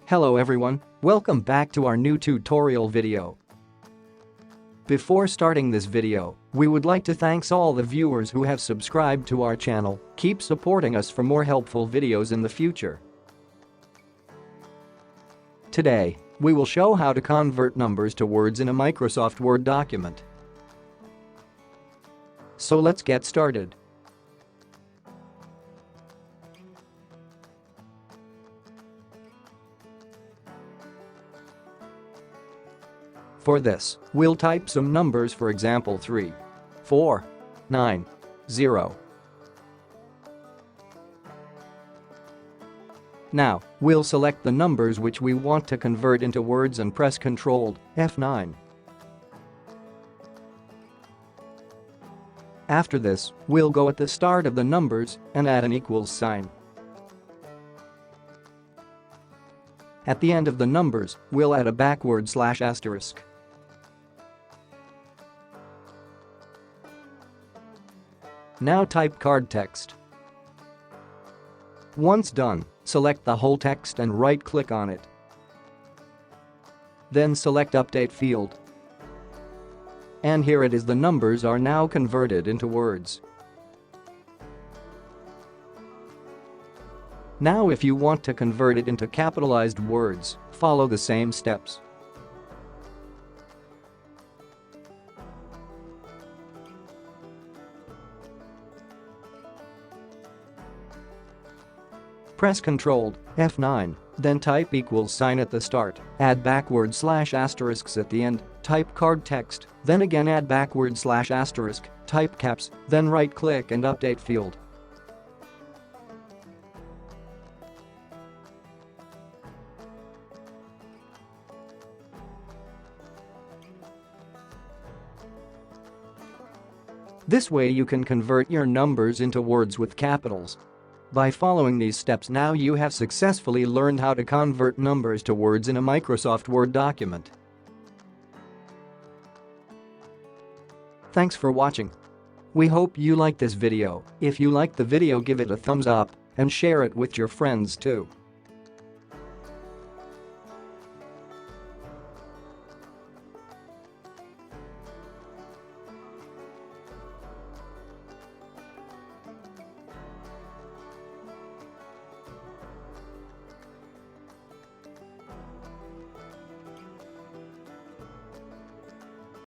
Hello everyone, welcome back to our new tutorial video. Before starting this video, we would like to thank all the viewers who have subscribed to our channel. Keep supporting us for more helpful videos in the future. Today, we will show how to convert numbers to words in a Microsoft Word document. So let's get started. For this, we'll type some numbers, for example 3, 4, 9, 0. Now, we'll select the numbers which we want to convert into words and press Ctrl F9. After this, we'll go at the start of the numbers and add an equals sign. At the end of the numbers, we'll add a backward slash asterisk. Now type card text. Once done, select the whole text and right-click on it. Then select Update field. And here it is, the numbers are now converted into words. Now if you want to convert it into capitalized words, follow the same steps. Press Ctrl F9, then type equals sign at the start, add backward slash asterisks at the end, type card text, then again add backward slash asterisk, type caps, then right-click and update field. This way you can convert your numbers into words with capitals. By following these steps, now you have successfully learned how to convert numbers to words in a Microsoft Word document. Thanks for watching. We hope you liked this video. If you liked the video, give it a thumbs up and share it with your friends too.